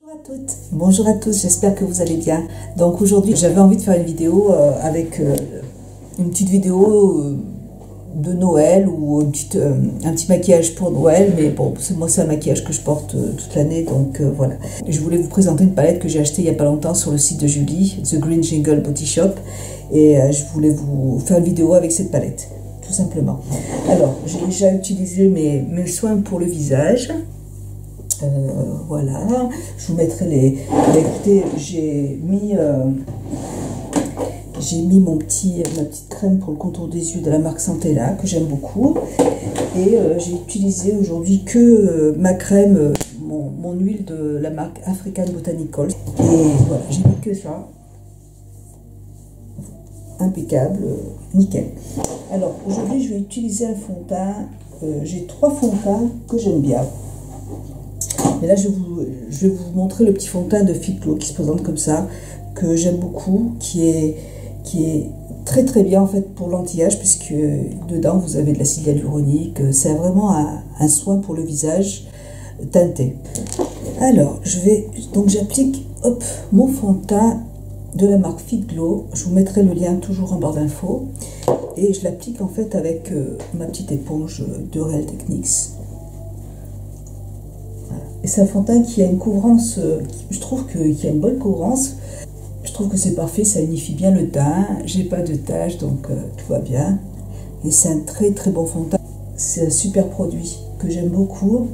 Bonjour à toutes, bonjour à tous, j'espère que vous allez bien. Donc aujourd'hui j'avais envie de faire une vidéo avec une petite vidéo de Noël ou un petit maquillage pour Noël, mais bon, moi c'est un maquillage que je porte toute l'année, donc voilà. Je voulais vous présenter une palette que j'ai achetée il n'y a pas longtemps sur le site de Julie, The Green Jingle Body Shop, et je voulais vous faire une vidéo avec cette palette, tout simplement. Alors, j'ai déjà utilisé mes soins pour le visage. Voilà, je vous mettrai les... Écoutez, j'ai mis ma petite crème pour le contour des yeux de la marque Santella, que j'aime beaucoup. Et j'ai utilisé aujourd'hui que ma crème, mon huile de la marque African Botanical. Et voilà, j'ai mis que ça. Impeccable, nickel. Alors, aujourd'hui, je vais utiliser un fond de teint. J'ai 3 fonds de teint que j'aime bien. Mais là, je vais vous montrer le petit fond de teint de Fit Glow qui se présente comme ça, que j'aime beaucoup, qui est très très bien en fait pour l'anti-âge, puisque dedans vous avez de l'acide hyaluronique. C'est vraiment un soin pour le visage teinté. Alors, j'applique mon fond de teint de la marque Fit Glow. Je vous mettrai le lien toujours en barre d'infos. Et je l'applique en fait avec ma petite éponge de Real Techniques. Et c'est un fond de teint qui a une couvrance, je trouve qu'il y a une bonne couvrance. Je trouve que c'est parfait, ça unifie bien le teint. J'ai pas de taches, donc tout va bien. Et c'est un très très bon fond de teint. C'est un super produit que j'aime beaucoup.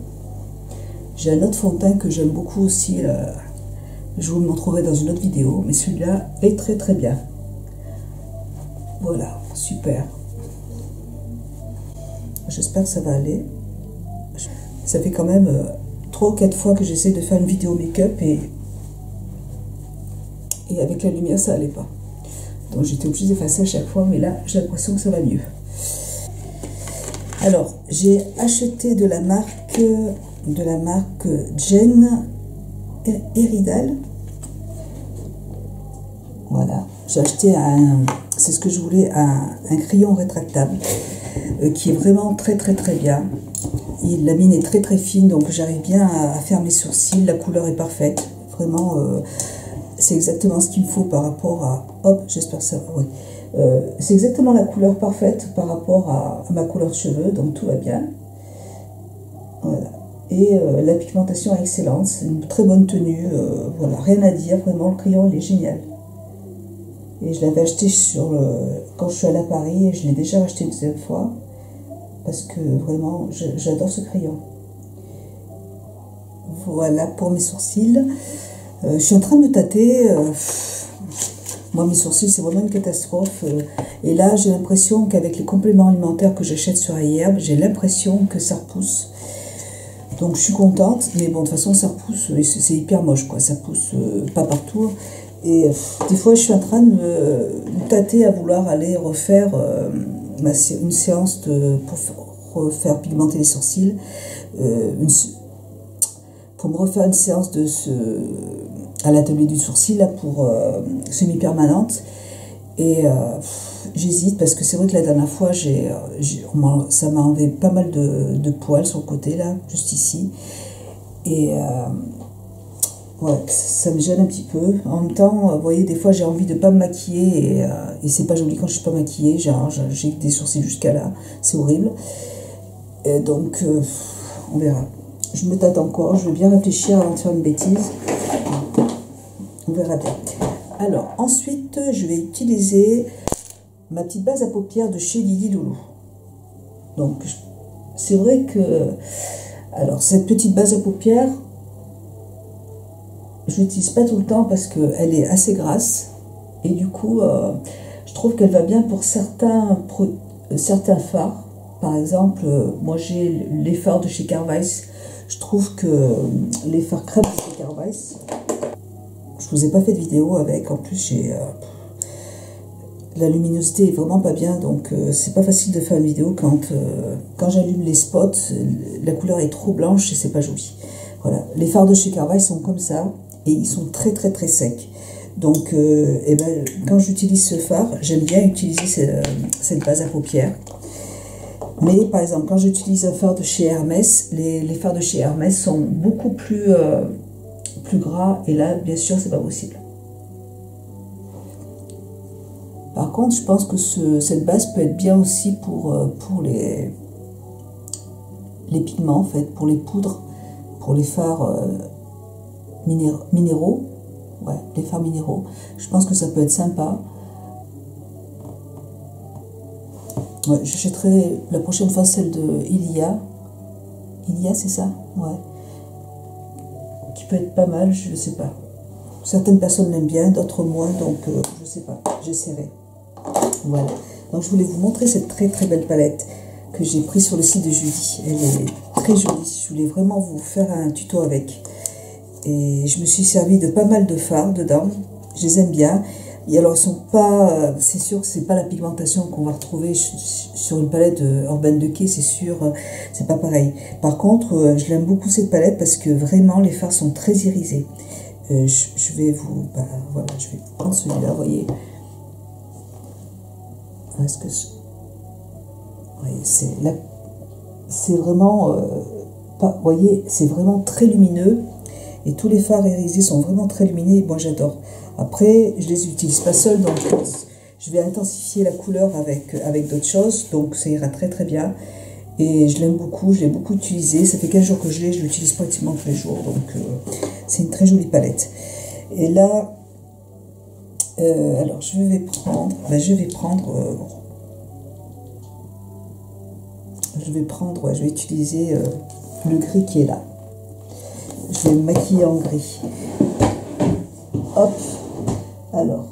J'ai un autre fond de teint que j'aime beaucoup aussi. Je vous le montrerai dans une autre vidéo, mais celui-là est très très bien. Voilà, super. J'espère que ça va aller. Ça fait quand même 3 ou 4 fois que j'essaie de faire une vidéo make-up et avec la lumière ça allait pas. Donc j'étais obligée d'effacer à chaque fois, mais là j'ai l'impression que ça va mieux. Alors j'ai acheté de la marque Jen Eridal. Voilà, j'ai acheté c'est ce que je voulais, un crayon rétractable qui est vraiment très très très bien. La mine est très très fine, donc j'arrive bien à faire mes sourcils. La couleur est parfaite, vraiment c'est exactement ce qu'il me faut par rapport à... Hop, j'espère que ça va, oui. C'est exactement la couleur parfaite par rapport à ma couleur de cheveux, donc tout va bien. Voilà. Et la pigmentation est excellente, c'est une très bonne tenue, voilà, rien à dire, vraiment, le crayon il est génial. Et je l'avais acheté quand je suis allée à Paris, et je l'ai déjà acheté une deuxième fois, parce que vraiment, j'adore ce crayon. Voilà pour mes sourcils. Je suis en train de me tâter. Moi, mes sourcils, c'est vraiment une catastrophe. Et là, j'ai l'impression qu'avec les compléments alimentaires que j'achète sur iHerb, j'ai l'impression que ça repousse. Donc, je suis contente. Mais bon, de toute façon, ça repousse. C'est hyper moche, quoi. Ça pousse pas partout. Et des fois, je suis en train de me tâter à vouloir aller refaire une séance pour refaire pigmenter les sourcils. Pour me refaire une séance à l'atelier du sourcil là, pour semi-permanente. Et j'hésite parce que c'est vrai que la dernière fois ça m'a enlevé pas mal de poils sur le côté là, juste ici. Et ouais, ça me gêne un petit peu. En même temps, vous voyez, des fois j'ai envie de pas me maquiller et c'est pas joli quand je suis pas maquillée. J'ai des sourcils jusqu'à là, c'est horrible. Et donc on verra. Je me tâte encore, je vais bien réfléchir avant de faire une bêtise. On verra bien. Alors, ensuite, je vais utiliser ma petite base à paupières de chez Lily Loulou. Donc, c'est vrai que... Alors, cette petite base à paupières, je l'utilise pas tout le temps parce qu'elle est assez grasse. Et du coup, je trouve qu'elle va bien pour certains fards. Par exemple, moi j'ai les fards de chez Carvice. Je trouve que les fards crème de chez Carvice, je vous ai pas fait de vidéo avec. En plus, la luminosité est vraiment pas bien, donc c'est pas facile de faire une vidéo quand j'allume les spots. La couleur est trop blanche et c'est pas joli. Voilà, les fards de chez Carvice sont comme ça et ils sont très très très secs. Donc, quand j'utilise ce fard, j'aime bien utiliser cette base à paupières. Mais par exemple, quand j'utilise un fard de chez Hermès, les fards de chez Hermès sont beaucoup plus plus gras. Et là, bien sûr, c'est pas possible. Par contre, je pense que cette base peut être bien aussi pour les pigments, en fait, pour les poudres, pour les fards minéraux. Ouais, les fards minéraux. Je pense que ça peut être sympa. Ouais, j'achèterai la prochaine fois celle de Ilia. Ilia, c'est ça? Ouais. Qui peut être pas mal, je sais pas. Certaines personnes l'aiment bien, d'autres moins, donc je sais pas. J'essaierai. Voilà. Donc je voulais vous montrer cette très très belle palette que j'ai prise sur le site de Julie. Elle est très jolie. Je voulais vraiment vous faire un tuto avec. Et je me suis servi de pas mal de fards dedans. Je les aime bien. Et alors, ils sont pas. C'est sûr que c'est pas la pigmentation qu'on va retrouver sur une palette Urban Decay, c'est sûr. C'est pas pareil. Par contre, je l'aime beaucoup cette palette parce que vraiment les fards sont très irisés. Je vais vous. Voilà, je vais prendre celui-là, vous voyez. Est-ce que. Oui, c'est vraiment. Vous voyez, c'est vraiment très lumineux. Et tous les fards irisés sont vraiment très lumineux et moi j'adore. Après, je les utilise pas seuls, donc je vais intensifier la couleur avec d'autres choses, donc ça ira très très bien. Et je l'aime beaucoup, je l'ai beaucoup utilisé. Ça fait 15 jours que je l'utilise pratiquement tous les jours, donc c'est une très jolie palette. Et là, alors je vais prendre, je vais utiliser le gris qui est là. Je vais me maquiller en gris. Hop. Alors,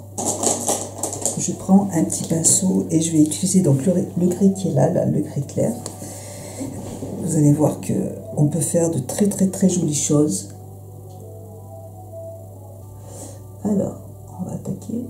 je prends un petit pinceau et je vais utiliser donc le gris qui est là, le gris clair. Vous allez voir que on peut faire de très très très jolies choses. Alors, on va attaquer.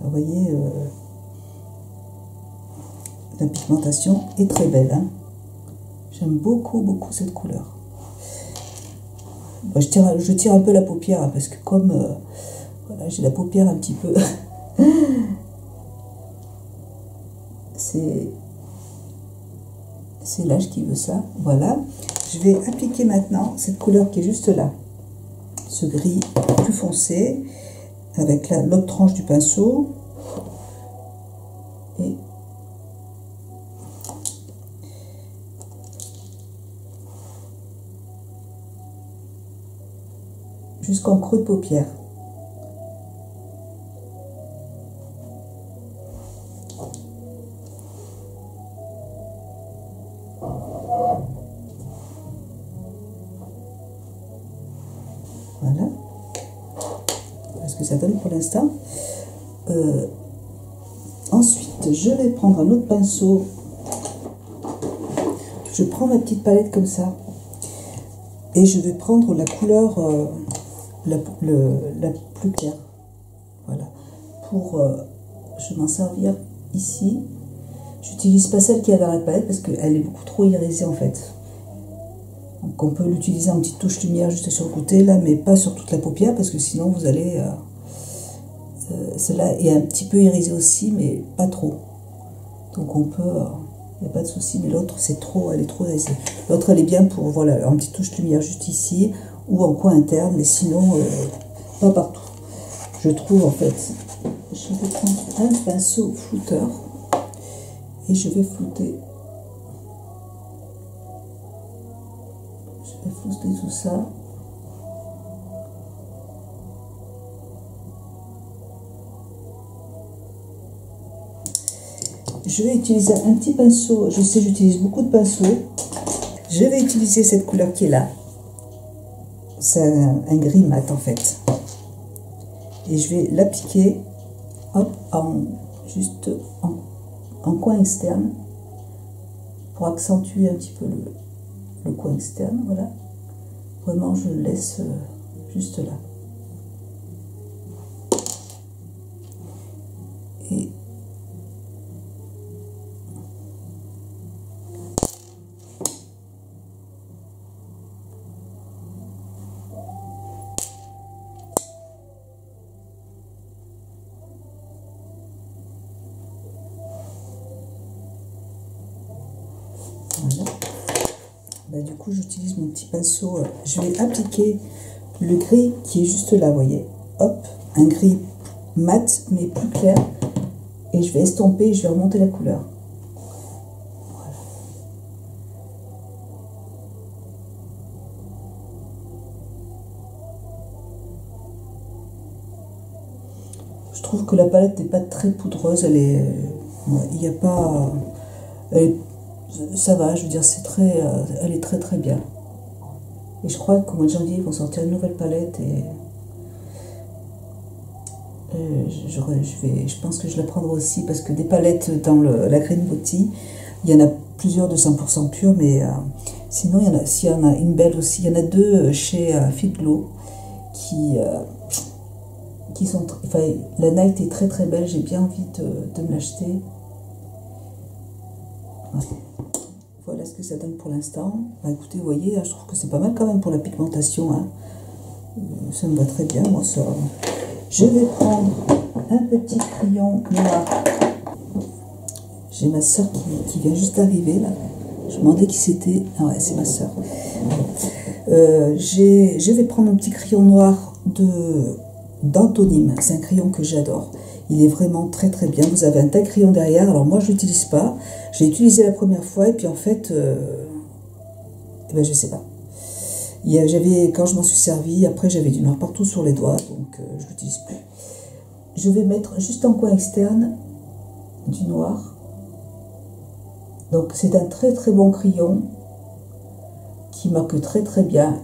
Vous voyez, la pigmentation est très belle. Hein. J'aime beaucoup, beaucoup cette couleur. Bon, je tire un peu la paupière, hein, parce que comme voilà, j'ai la paupière un petit peu... c'est l'âge qui veut ça. Voilà. Je vais appliquer maintenant cette couleur qui est juste là. Ce gris plus foncé, avec l'autre tranche du pinceau. Et jusqu'en creux de paupière. Voilà. Voilà ce que ça donne pour l'instant. Ensuite, je vais prendre un autre pinceau. Je prends ma petite palette comme ça. Et je vais prendre la couleur la plus claire. Voilà. Pour je vais m'en servir ici. J'utilise pas celle qui est dans la palette parce qu'elle est beaucoup trop irisée en fait. Donc on peut l'utiliser en petite touche lumière juste sur le côté là, mais pas sur toute la paupière parce que sinon vous allez... celle-là est un petit peu irisée aussi, mais pas trop. Donc on peut... il n'y a pas de souci, mais l'autre c'est trop, elle est trop irisée. L'autre elle est bien pour, voilà, en petite touche lumière juste ici, ou en coin interne, mais sinon pas partout. Je trouve en fait, je vais prendre un pinceau flouteur, et je vais flouter. Je vais flouter tout ça. Je vais utiliser un petit pinceau, je sais j'utilise beaucoup de pinceaux. Je vais utiliser cette couleur qui est là. C'est un gris mat en fait. Et je vais l'appliquer juste en coin externe pour accentuer un petit peu le coin externe. Voilà. Vraiment je le laisse juste là. Et Bah, du coup, j'utilise mon petit pinceau. Je vais appliquer le gris qui est juste là, vous voyez. Hop, un gris mat, mais plus clair. Et je vais estomper et je vais remonter la couleur. Voilà. Je trouve que la palette n'est pas très poudreuse. Elle est... il n'y a pas... ça va, je veux dire, c'est très... elle est très très bien. Et je crois qu'au mois de janvier, ils vont sortir une nouvelle palette et je pense que je la prendrai aussi parce que des palettes dans la Green Beauty, il y en a plusieurs de 100% pur, mais sinon, s'il y en a une belle aussi, il y en a deux chez Fit Glow qui sont... Enfin, la Night est très très belle, j'ai bien envie de me l'acheter. Ouais. Voilà ce que ça donne pour l'instant. Bah, écoutez, vous voyez, je trouve que c'est pas mal quand même pour la pigmentation. Hein. Ça me va très bien, moi, ça. Je vais prendre un petit crayon noir. J'ai ma soeur qui vient juste d'arriver, là. Je me demandais qui c'était. Ah ouais, c'est ma soeur. Je vais prendre un petit crayon noir d'Antonyme. C'est un crayon que j'adore. Il est vraiment très très bien. Vous avez un tas de crayons derrière. Alors moi, je l'utilise pas. J'ai utilisé la première fois et puis en fait, eh ben, je sais pas. Quand je m'en suis servi, après j'avais du noir partout sur les doigts, donc je l'utilise plus. Je vais mettre juste en coin externe du noir. Donc c'est un très très bon crayon qui marque très très bien.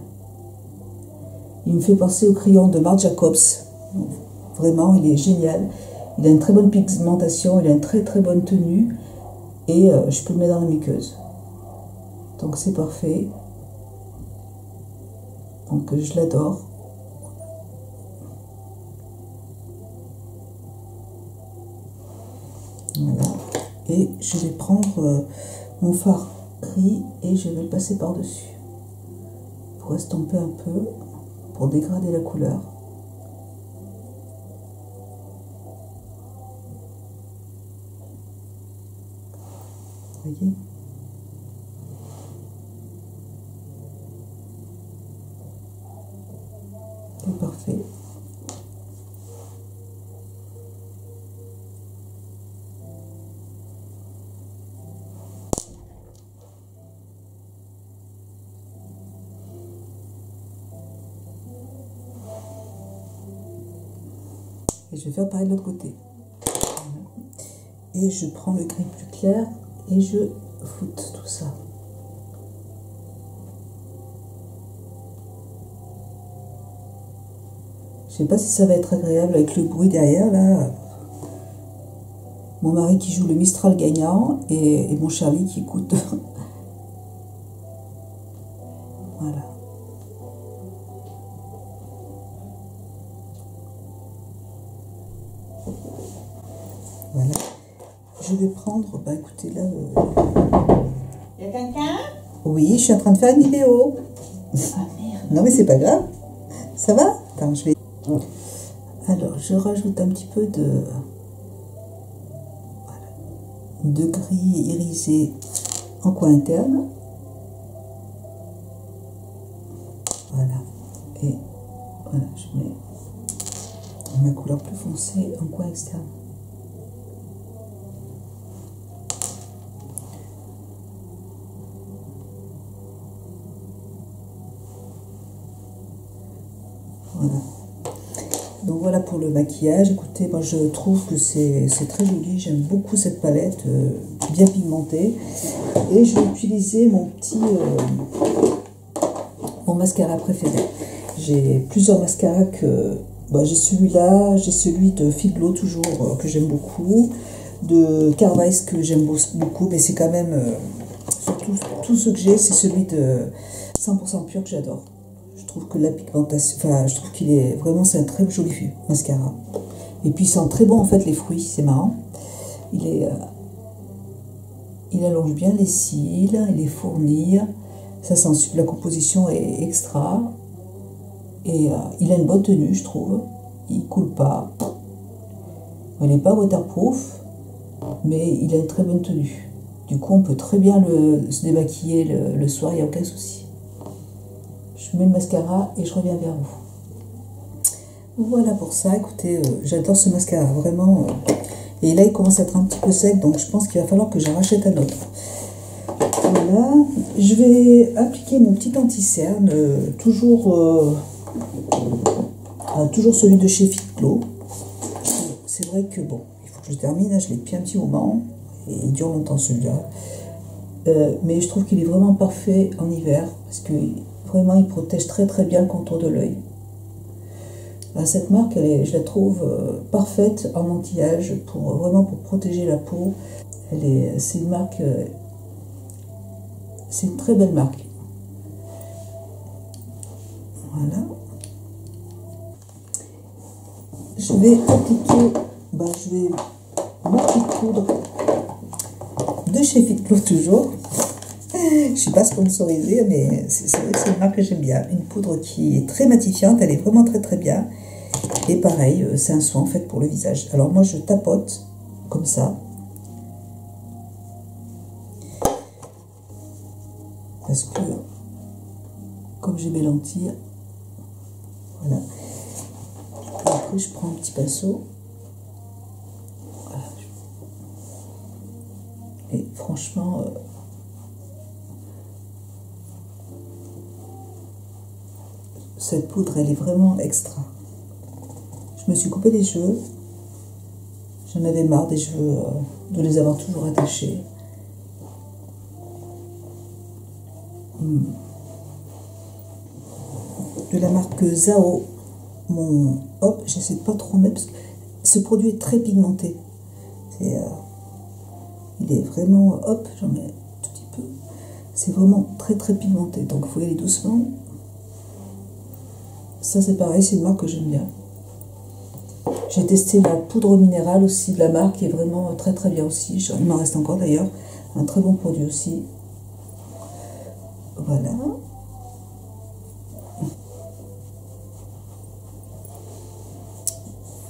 Il me fait penser au crayon de Marc Jacobs. Vraiment, il est génial. Il a une très bonne pigmentation, il a une très très bonne tenue et je peux le mettre dans la muqueuse. Donc c'est parfait. Donc je l'adore. Voilà. Et je vais prendre mon fard gris et je vais le passer par-dessus pour estomper un peu, pour dégrader la couleur. Vous voyez ? C'est parfait. Et je vais faire pareil de l'autre côté. Et je prends le gris plus clair et je floute tout ça. Je sais pas si ça va être agréable avec le bruit derrière là. Mon mari qui joue le Mistral gagnant et mon Charlie qui écoute. Voilà. Voilà. Je vais prendre, bah écoutez là. Il y a quelqu'un? Oui, je suis en train de faire une vidéo. Ah merde. Non mais c'est pas grave. Ça va? Attends, je vais. Alors, je rajoute un petit peu de gris irisé en coin interne. Voilà. Et voilà, je mets ma couleur plus foncée en coin externe. Voilà. Donc voilà pour le maquillage. Écoutez, moi je trouve que c'est très joli. J'aime beaucoup cette palette, bien pigmentée. Et je vais utiliser mon mascara préféré. J'ai plusieurs mascaras que... Bah, j'ai celui-là, j'ai celui de Fit Glow toujours, que j'aime beaucoup. De Carvice que j'aime beaucoup, mais c'est quand même... surtout, tout ce que j'ai, c'est celui de 100% pur que j'adore. Je trouve que la pigmentation, enfin, je trouve qu'il est vraiment, c'est un très joli mascara. Et puis il sent très bon en fait les fruits, c'est marrant. Il allonge bien les cils, il les fournit. Ça sent, la composition est extra. Et il a une bonne tenue, je trouve. Il coule pas. Il n'est pas waterproof, mais il a une très bonne tenue. Du coup, on peut très bien se démaquiller le soir, il n'y a aucun souci. Je mets le mascara et je reviens vers vous. Voilà pour ça. Écoutez, j'adore ce mascara, vraiment. Et là, il commence à être un petit peu sec, donc je pense qu'il va falloir que j'en rachète un autre. Voilà. Je vais appliquer mon petit anti-cerne, toujours celui de chez Fit Glow. C'est vrai que bon, il faut que je termine, hein, je l'ai depuis un petit moment, et il dure longtemps celui-là. Mais je trouve qu'il est vraiment parfait en hiver, parce que vraiment il protège très très bien le contour de l'œil. Cette marque, je la trouve parfaite en anti-âge, vraiment pour protéger la peau. C'est une marque, c'est une très belle marque. Voilà. Je vais appliquer, je vais ma petite poudre de chez Fit Glow toujours. Je ne suis pas sponsorisée, mais c'est vrai que c'est une marque que j'aime bien. Une poudre qui est très matifiante, elle est vraiment très très bien. Et pareil, c'est un soin en fait pour le visage. Alors moi je tapote comme ça. Parce que comme j'ai mes lentilles, voilà. Et après je prends un petit pinceau. Voilà. Et franchement, cette poudre elle est vraiment extra. Je me suis coupé les cheveux. J'en avais marre des cheveux, de les avoir toujours attachés. De la marque Zao. Hop, j'essaie de pas trop mettre parce que ce produit est très pigmenté. Il est vraiment, hop, j'en mets un tout petit peu. C'est vraiment très très pigmenté, donc il faut y aller doucement. Ça c'est pareil, c'est une marque que j'aime bien. J'ai testé la poudre minérale aussi de la marque, qui est vraiment très très bien aussi. Il m'en reste encore d'ailleurs. Un très bon produit aussi. Voilà.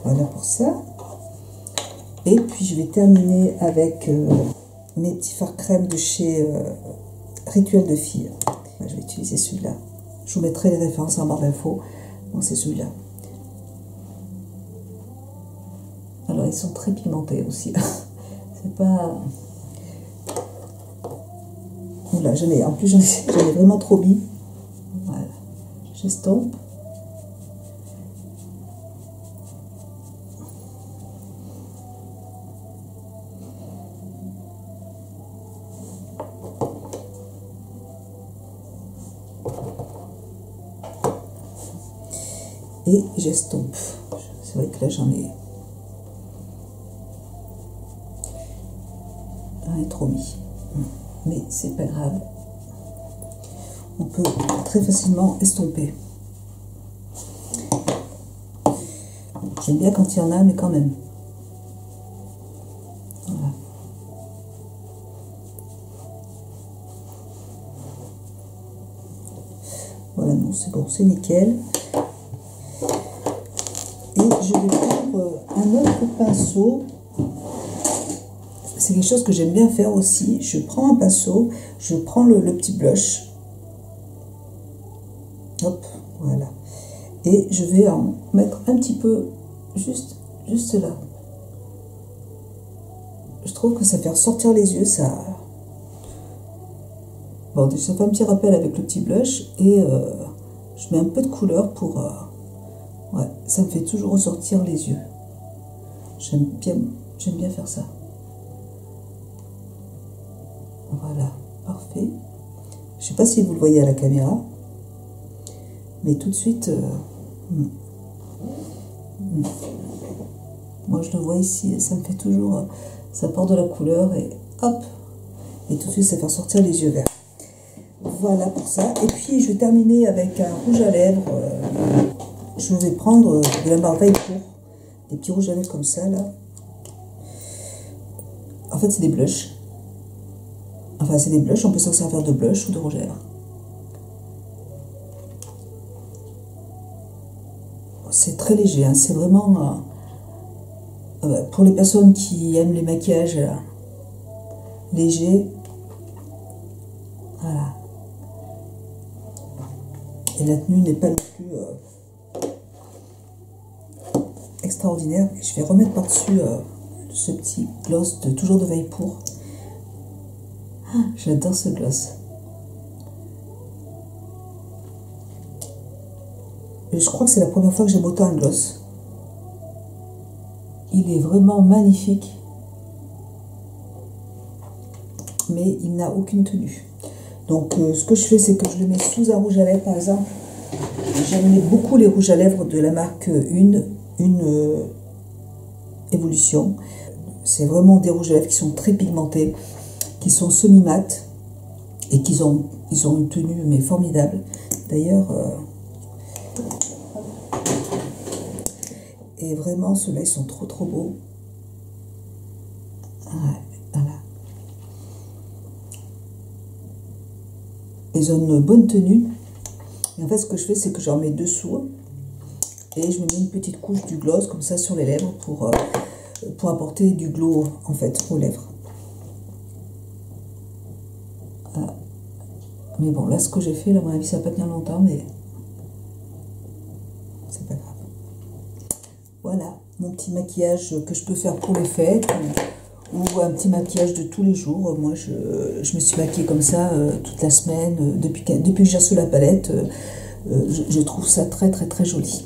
Voilà pour ça. Et puis je vais terminer avec mes petits fards crème de chez Rituel de Filles. Je vais utiliser celui-là. Je vous mettrai les références en barre d'infos. Bon, c'est celui-là. Alors, ils sont très pigmentés aussi. C'est pas... Voilà, en plus, j'en ai vraiment trop mis. Voilà. J'estompe. Et j'estompe. C'est vrai que là, j'en ai... trop mis, mais c'est pas grave, on peut très facilement estomper. J'aime bien quand il y en a, mais quand même. Voilà. Voilà, non, c'est bon, c'est nickel. Et je vais prendre un autre pinceau. C'est quelque chose que j'aime bien faire aussi. Je prends un pinceau, je prends le petit blush. Hop, voilà. Et je vais en mettre un petit peu, juste là. Je trouve que ça fait ressortir les yeux, ça... Bon, ça fait un petit rappel avec le petit blush. Et je mets un peu de couleur pour... ouais, ça me fait toujours ressortir les yeux. J'aime bien faire ça. Voilà, parfait. Je ne sais pas si vous le voyez à la caméra, mais tout de suite, moi je le vois ici, ça me fait toujours, ça porte de la couleur et hop, et tout de suite ça fait ressortir les yeux verts. Voilà pour ça. Et puis je vais terminer avec un rouge à lèvres. Je vais prendre de la marque Vaillancourt, des petits rouges à lèvres comme ça là. En fait c'est des blushs. Enfin, c'est des blushs, on peut s'en servir de blush ou de rouge à lèvres. C'est très léger, hein, c'est vraiment... pour les personnes qui aiment les maquillages léger. Voilà. Et la tenue n'est pas non plus extraordinaire. Je vais remettre par-dessus ce petit gloss de toujours de Veille Pour. Ah, j'adore ce gloss. Et je crois que c'est la première fois que j'aime autant un gloss. Il est vraiment magnifique. Mais il n'a aucune tenue. Donc ce que je fais, c'est que je le mets sous un rouge à lèvres, par exemple. J'aime beaucoup les rouges à lèvres de la marque Une Évolution. C'est vraiment des rouges à lèvres qui sont très pigmentés, qui sont semi-mat et ils ont une tenue mais formidable. D'ailleurs, et vraiment ceux-là ils sont trop beaux. Ouais, voilà. Ils ont une bonne tenue. Et en fait, ce que je fais, c'est que j'en mets dessous et je me mets une petite couche du gloss comme ça sur les lèvres pour apporter du glow en fait aux lèvres. Voilà. Mais bon, là, ce que j'ai fait, là, à mon avis, ça va pas tenir longtemps, mais c'est pas grave. Voilà, mon petit maquillage que je peux faire pour les fêtes ou un petit maquillage de tous les jours. Moi, je me suis maquillée comme ça toute la semaine. Depuis que j'ai reçu la palette, je trouve ça très joli.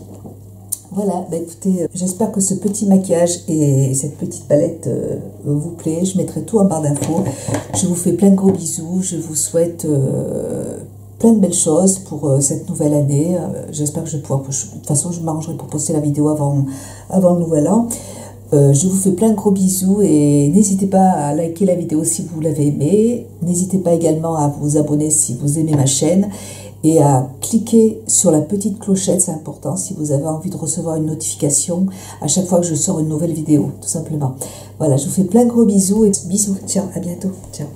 Voilà, bah écoutez, j'espère que ce petit maquillage et cette petite palette vous plaît. Je mettrai tout en barre d'infos. Je vous fais plein de gros bisous. Je vous souhaite plein de belles choses pour cette nouvelle année. J'espère que je vais pouvoir... De toute façon, je m'arrangerai pour poster la vidéo avant le nouvel an. Je vous fais plein de gros bisous et n'hésitez pas à liker la vidéo si vous l'avez aimée. N'hésitez pas également à vous abonner si vous aimez ma chaîne et à cliquer sur la petite clochette, c'est important si vous avez envie de recevoir une notification à chaque fois que je sors une nouvelle vidéo, tout simplement. Voilà, je vous fais plein de gros bisous et bisous, ciao, à bientôt, ciao.